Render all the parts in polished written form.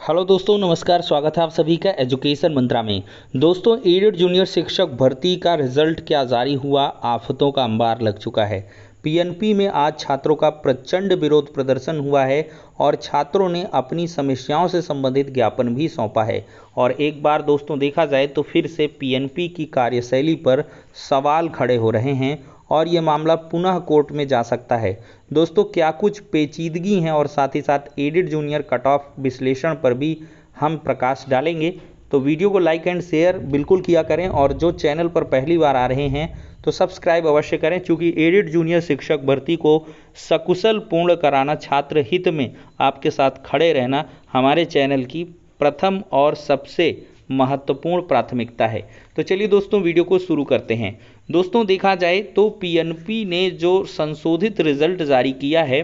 Hello दोस्तों, नमस्कार। स्वागत है आप सभी का एजुकेशन मंत्रा में। दोस्तों, एडेड जूनियर शिक्षक भर्ती का रिजल्ट क्या जारी हुआ? आफतों का अंबार लग चुका है। पीएनपी में आज छात्रों का प्रचंड विरोध प्रदर्शन हुआ है और छात्रों ने अपनी समस्याओं से संबंधित ज्ञापन भी सौंपा है। और एक बार दोस्तों देखा जाए तो फिर से पीएनपी की कार्यशैली पर सवाल खड़े हो रहे हैं और ये मामला पुनः कोर्ट में जा सकता है। दोस्तों, क्या कुछ पेचीदगी हैं और साथ ही साथ एडेड जूनियर कट ऑफ विश्लेषण पर भी हम प्रकाश डालेंगे। तो वीडियो को लाइक एंड शेयर बिल्कुल किया करें और जो चैनल पर पहली बार आ रहे हैं तो सब्सक्राइब अवश्य करें, क्योंकि एडेड जूनियर शिक्षक भर्ती को सकुशल पूर्ण कराना, छात्र हित में आपके साथ खड़े रहना हमारे चैनल की प्रथम और सबसे महत्वपूर्ण प्राथमिकता है। तो चलिए दोस्तों, वीडियो को शुरू करते हैं। दोस्तों, देखा जाए तो पीएनपी ने जो संशोधित रिजल्ट जारी किया है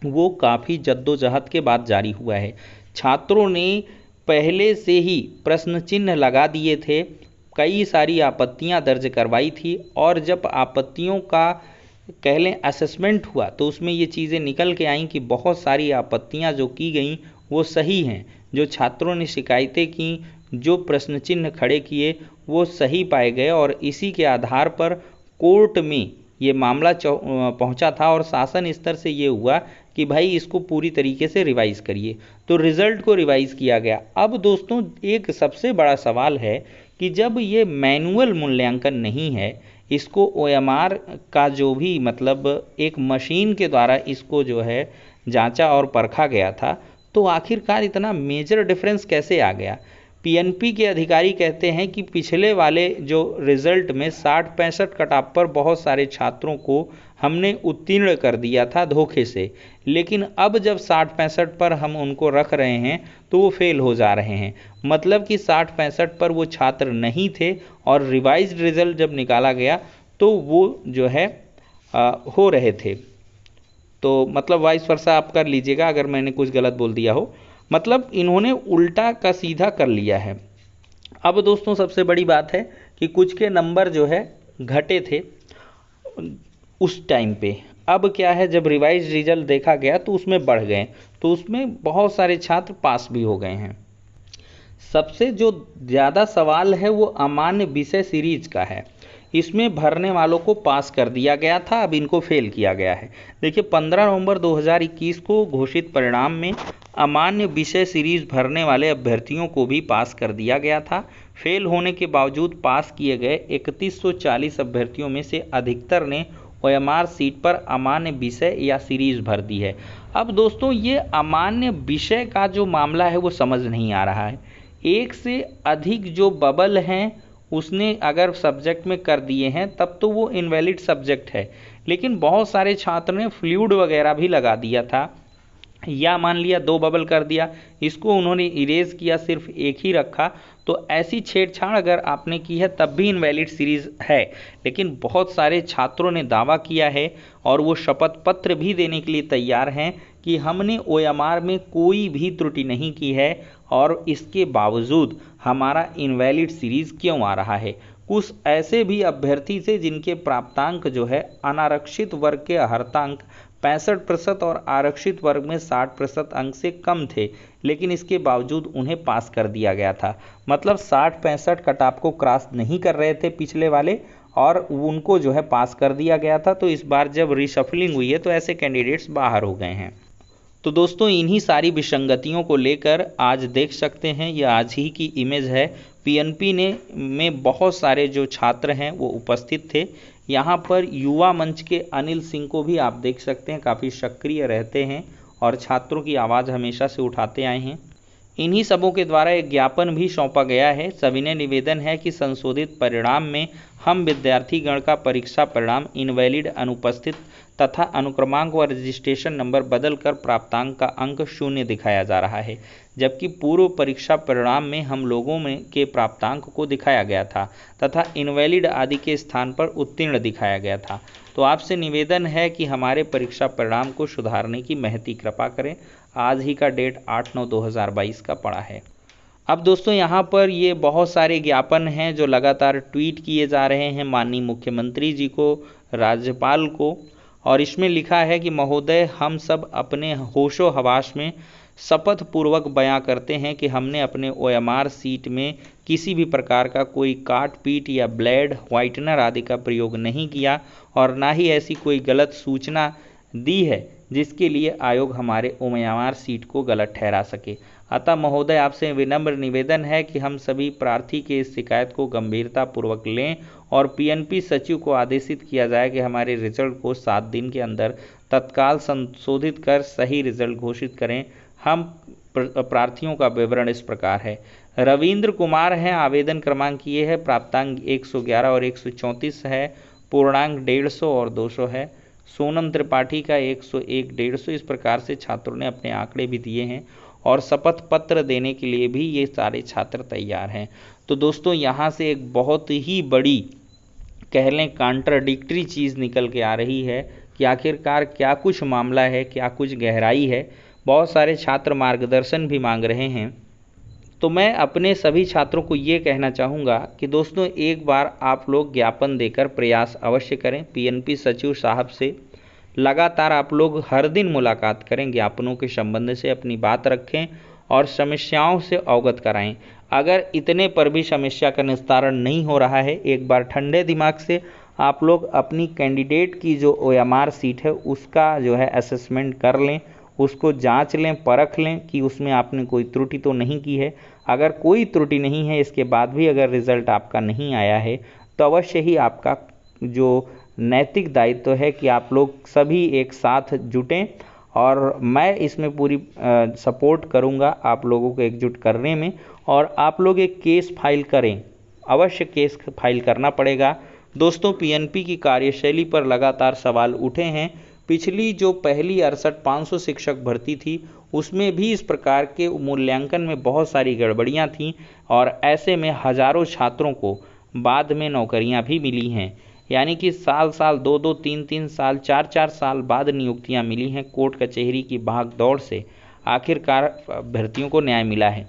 वो काफ़ी जद्दोजहद के बाद जारी हुआ है। छात्रों ने पहले से ही प्रश्न चिन्ह लगा दिए थे, कई सारी आपत्तियां दर्ज करवाई थी और जब आपत्तियों का कह लें असेसमेंट हुआ तो उसमें ये चीज़ें निकल के आईं कि बहुत सारी आपत्तियां जो की गई वो सही हैं। जो छात्रों ने शिकायतें की, जो प्रश्न चिन्ह खड़े किए वो सही पाए गए और इसी के आधार पर कोर्ट में ये मामला पहुंचा था और शासन स्तर से ये हुआ कि भाई इसको पूरी तरीके से रिवाइज करिए। तो रिज़ल्ट को रिवाइज किया गया। अब दोस्तों, एक सबसे बड़ा सवाल है कि जब ये मैनुअल मूल्यांकन नहीं है, इसको ओएमआर का जो भी मतलब एक मशीन के द्वारा इसको जो है जांचा और परखा गया था, तो आखिरकार इतना मेजर डिफरेंस कैसे आ गया? पीएनपी के अधिकारी कहते हैं कि पिछले वाले जो रिजल्ट में 60-65 कटाव पर बहुत सारे छात्रों को हमने उत्तीर्ण कर दिया था धोखे से, लेकिन अब जब 60-65 पर हम उनको रख रहे हैं तो वो फेल हो जा रहे हैं। मतलब कि 60-65 पर वो छात्र नहीं थे और रिवाइज्ड रिजल्ट जब निकाला गया तो वो जो है हो रहे थे। तो मतलब वाइस वर्सा आप कर लीजिएगा अगर मैंने कुछ गलत बोल दिया हो। मतलब इन्होंने उल्टा का सीधा कर लिया है। अब दोस्तों, सबसे बड़ी बात है कि कुछ के नंबर जो है घटे थे उस टाइम पे। अब क्या है, जब रिवाइज रिजल्ट देखा गया तो उसमें बढ़ गए, तो उसमें बहुत सारे छात्र पास भी हो गए हैं। सबसे जो ज़्यादा सवाल है वो अमान्य विषय सीरीज का है। इसमें भरने वालों को पास कर दिया गया था, अब इनको फेल किया गया है। देखिए, 15 नवंबर 2021 को घोषित परिणाम में अमान्य विषय सीरीज भरने वाले अभ्यर्थियों को भी पास कर दिया गया था। फेल होने के बावजूद पास किए गए 3140 अभ्यर्थियों में से अधिकतर ने ओएमआर सीट पर अमान्य विषय या सीरीज भर दी है। अब दोस्तों, ये अमान्य विषय का जो मामला है वो समझ नहीं आ रहा है। एक से अधिक जो बबल हैं उसने अगर सब्जेक्ट में कर दिए हैं तब तो वो इनवैलिड सब्जेक्ट है, लेकिन बहुत सारे छात्र ने फ्लूइड वगैरह भी लगा दिया था, या मान लिया 2 बबल कर दिया, इसको उन्होंने इरेज किया, सिर्फ एक ही रखा। तो ऐसी छेड़छाड़ अगर आपने की है तब भी इनवैलिड सीरीज है। लेकिन बहुत सारे छात्रों ने दावा किया है और वो शपथ पत्र भी देने के लिए तैयार हैं कि हमने ओएमआर में कोई भी त्रुटि नहीं की है और इसके बावजूद हमारा इनवैलिड सीरीज क्यों आ रहा है। कुछ ऐसे भी अभ्यर्थी थे जिनके प्राप्तांक जो है अनारक्षित वर्ग के अर्हतांक 65% और आरक्षित वर्ग में 60% अंक से कम थे, लेकिन इसके बावजूद उन्हें पास कर दिया गया था। मतलब 60-65 कटाव को क्रॉस नहीं कर रहे थे पिछले वाले और उनको जो है पास कर दिया गया था। तो इस बार जब रिशफलिंग हुई है तो ऐसे कैंडिडेट्स बाहर हो गए हैं। तो दोस्तों, इन्हीं सारी विसंगतियों को लेकर आज देख सकते हैं, ये आज ही की इमेज है। पीएनपी ने में बहुत सारे जो छात्र हैं वो उपस्थित थे। यहाँ पर युवा मंच के अनिल सिंह को भी आप देख सकते हैं, काफ़ी सक्रिय रहते हैं और छात्रों की आवाज़ हमेशा से उठाते आए हैं। इन्हीं सबों के द्वारा एक ज्ञापन भी सौंपा गया है। सविनय निवेदन है कि संशोधित परिणाम में हम विद्यार्थीगण का परीक्षा परिणाम इनवैलिड, अनुपस्थित तथा अनुक्रमांक व रजिस्ट्रेशन नंबर बदलकर प्राप्तांक का अंक 0 दिखाया जा रहा है, जबकि पूर्व परीक्षा परिणाम में हम लोगों में के प्राप्तांक को दिखाया गया था तथा इनवैलिड आदि के स्थान पर उत्तीर्ण दिखाया गया था। तो आपसे निवेदन है कि हमारे परीक्षा परिणाम को सुधारने की महती कृपा करें। आज ही का डेट 8/9/2022 का पड़ा है। अब दोस्तों, यहाँ पर ये बहुत सारे ज्ञापन हैं जो लगातार ट्वीट किए जा रहे हैं माननीय मुख्यमंत्री जी को, राज्यपाल को, और इसमें लिखा है कि महोदय, हम सब अपने होशो हवास में शपथ पूर्वक बयां करते हैं कि हमने अपने OMR सीट में किसी भी प्रकार का कोई काट पीट या ब्लेड, व्हाइटनर आदि का प्रयोग नहीं किया और ना ही ऐसी कोई गलत सूचना दी है जिसके लिए आयोग हमारे OMR सीट को गलत ठहरा सके। अतः महोदय, आपसे विनम्र निवेदन है कि हम सभी प्रार्थी के इस शिकायत को गंभीरता पूर्वक लें और PNP सचिव को आदेशित किया जाए कि हमारे रिजल्ट को 7 दिन के अंदर तत्काल संशोधित कर सही रिजल्ट घोषित करें। हम प्रार्थियों का विवरण इस प्रकार है। रविंद्र कुमार हैं, आवेदन क्रमांक ये है, प्राप्तांक 111 और 134 है, पूर्णांक 150 और 200 है। सोनम त्रिपाठी का 101, 150, इस प्रकार से छात्रों ने अपने आंकड़े भी दिए हैं और शपथ पत्र देने के लिए भी ये सारे छात्र तैयार हैं। तो दोस्तों, यहाँ से एक बहुत ही बड़ी कह लें कॉन्ट्राडिक्टरी चीज़ निकल के आ रही है कि आखिरकार क्या कुछ मामला है, क्या कुछ गहराई है। बहुत सारे छात्र मार्गदर्शन भी मांग रहे हैं। तो मैं अपने सभी छात्रों को ये कहना चाहूँगा कि दोस्तों, एक बार आप लोग ज्ञापन देकर प्रयास अवश्य करें। PNP सचिव साहब से लगातार आप लोग हर दिन मुलाकात करें, ज्ञापनों के संबंध से अपनी बात रखें और समस्याओं से अवगत कराएं। अगर इतने पर भी समस्या का निस्तारण नहीं हो रहा है, एक बार ठंडे दिमाग से आप लोग अपनी कैंडिडेट की जो OMR सीट है उसका जो है असेसमेंट कर लें, उसको जांच लें, परख लें कि उसमें आपने कोई त्रुटि तो नहीं की है। अगर कोई त्रुटि नहीं है, इसके बाद भी अगर रिजल्ट आपका नहीं आया है, तो अवश्य ही आपका जो नैतिक दायित्व है कि आप लोग सभी एक साथ जुटें और मैं इसमें पूरी सपोर्ट करूंगा आप लोगों को एकजुट करने में। और आप लोग एक केस फाइल करें, अवश्य केस फाइल करना पड़ेगा। दोस्तों, PNP की कार्यशैली पर लगातार सवाल उठे हैं। पिछली जो पहली 68,500 शिक्षक भर्ती थी उसमें भी इस प्रकार के मूल्यांकन में बहुत सारी गड़बड़ियां थीं और ऐसे में हजारों छात्रों को बाद में नौकरियां भी मिली हैं। यानी कि साल साल, 2-2, 3-3 साल, 4-4 साल बाद नियुक्तियां मिली हैं। कोर्ट कचहरी की भाग दौड़ से आखिरकार भर्तियों को न्याय मिला है।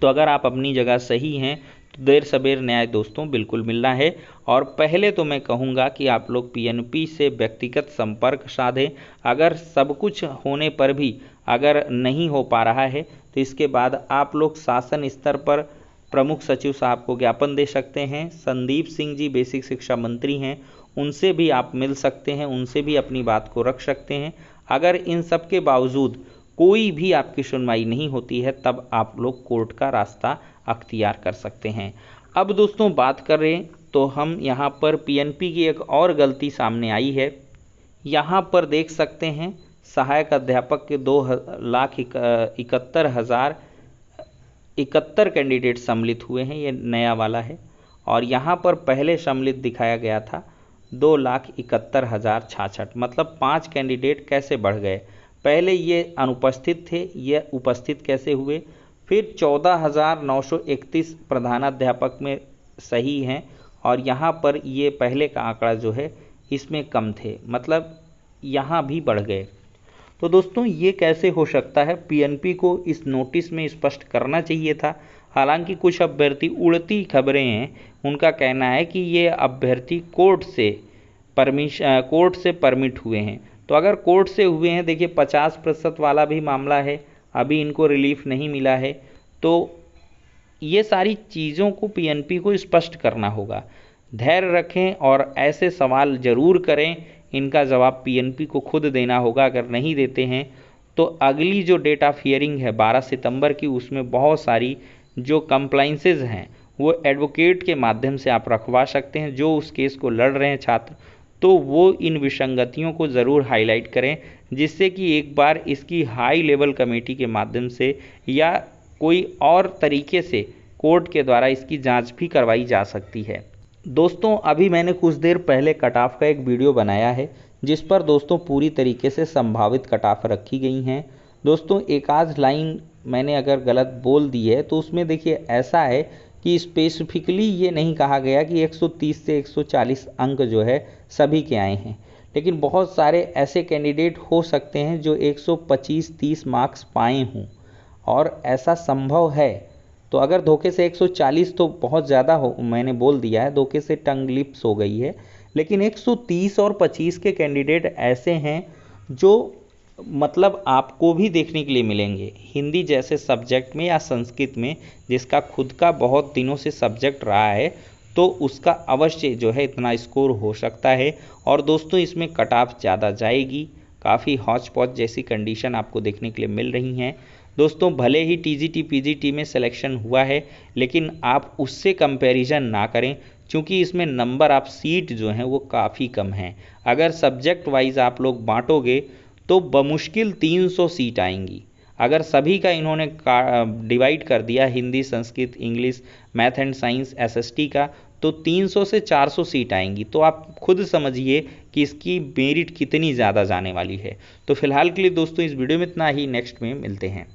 तो अगर आप अपनी जगह सही हैं तो देर सबेर न्याय दोस्तों बिल्कुल मिलना है। और पहले तो मैं कहूँगा कि आप लोग PNP से व्यक्तिगत संपर्क साधें। अगर सब कुछ होने पर भी अगर नहीं हो पा रहा है तो इसके बाद आप लोग शासन स्तर पर प्रमुख सचिव साहब को ज्ञापन दे सकते हैं। संदीप सिंह जी बेसिक शिक्षा मंत्री हैं, उनसे भी आप मिल सकते हैं, उनसे भी अपनी बात को रख सकते हैं। अगर इन सब के बावजूद कोई भी आपकी सुनवाई नहीं होती है, तब आप लोग कोर्ट का रास्ता अख्तियार कर सकते हैं। अब दोस्तों, बात करें तो हम यहाँ पर PNP की एक और गलती सामने आई है। यहाँ पर देख सकते हैं सहायक अध्यापक के 2,71,071 कैंडिडेट सम्मिलित हुए हैं, ये नया वाला है। और यहाँ पर पहले सम्मिलित दिखाया गया था 2,71,066, मतलब 5 कैंडिडेट कैसे बढ़ गए। पहले ये अनुपस्थित थे, ये उपस्थित कैसे हुए। फिर 14,931 प्रधानाध्यापक में सही हैं और यहाँ पर ये पहले का आंकड़ा जो है इसमें कम थे, मतलब यहाँ भी बढ़ गए। तो दोस्तों, ये कैसे हो सकता है? PNP को इस नोटिस में स्पष्ट करना चाहिए था। हालांकि कुछ अभ्यर्थी, उड़ती खबरें हैं, उनका कहना है कि ये अभ्यर्थी कोर्ट से परमिट हुए हैं। तो अगर कोर्ट से हुए हैं, देखिए 50% वाला भी मामला है, अभी इनको रिलीफ नहीं मिला है। तो ये सारी चीज़ों को PNP को स्पष्ट करना होगा। धैर्य रखें और ऐसे सवाल ज़रूर करें, इनका जवाब PNP को खुद देना होगा। अगर नहीं देते हैं तो अगली जो डेट ऑफ हियरिंग है 12 सितंबर की, उसमें बहुत सारी जो कंप्लाइंसेज हैं वो एडवोकेट के माध्यम से आप रखवा सकते हैं। जो उस केस को लड़ रहे हैं छात्र, तो वो इन विसंगतियों को ज़रूर हाईलाइट करें, जिससे कि एक बार इसकी हाई लेवल कमेटी के माध्यम से या कोई और तरीके से कोर्ट के द्वारा इसकी जांच भी करवाई जा सकती है। दोस्तों, अभी मैंने कुछ देर पहले कट ऑफ का एक वीडियो बनाया है, जिस पर दोस्तों पूरी तरीके से संभावित कट ऑफ रखी गई हैं। दोस्तों, एक आध लाइन मैंने अगर गलत बोल दी है तो उसमें देखिए ऐसा है कि स्पेसिफिकली ये नहीं कहा गया कि 130 से 140 अंक जो है सभी के आए हैं, लेकिन बहुत सारे ऐसे कैंडिडेट हो सकते हैं जो 125-30 मार्क्स पाए हों, और ऐसा संभव है। तो अगर धोखे से 140 तो बहुत ज़्यादा हो, मैंने बोल दिया है, धोखे से टंग लिप्स हो गई है, लेकिन 130 और 25 के कैंडिडेट ऐसे हैं जो मतलब आपको भी देखने के लिए मिलेंगे हिंदी जैसे सब्जेक्ट में या संस्कृत में, जिसका खुद का बहुत दिनों से सब्जेक्ट रहा है, तो उसका अवश्य जो है इतना स्कोर हो सकता है। और दोस्तों इसमें कट ऑफ ज़्यादा जाएगी, काफ़ी हौच पौच जैसी कंडीशन आपको देखने के लिए मिल रही हैं। दोस्तों भले ही टीजीटी पीजीटी में सिलेक्शन हुआ है, लेकिन आप उससे कंपैरिजन ना करें, क्योंकि इसमें नंबर ऑफ सीट जो हैं वो काफ़ी कम हैं। अगर सब्जेक्ट वाइज आप लोग बांटोगे तो बमुश्किल 300 सीट आएंगी। अगर सभी का इन्होंने डिवाइड कर दिया, Hindi Sanskrit English math and science SST का, तो 300 से 400 सीट आएंगी। तो आप खुद समझिए कि इसकी मेरिट कितनी ज़्यादा जाने वाली है। तो फिलहाल के लिए दोस्तों इस वीडियो में इतना ही, नेक्स्ट में मिलते हैं।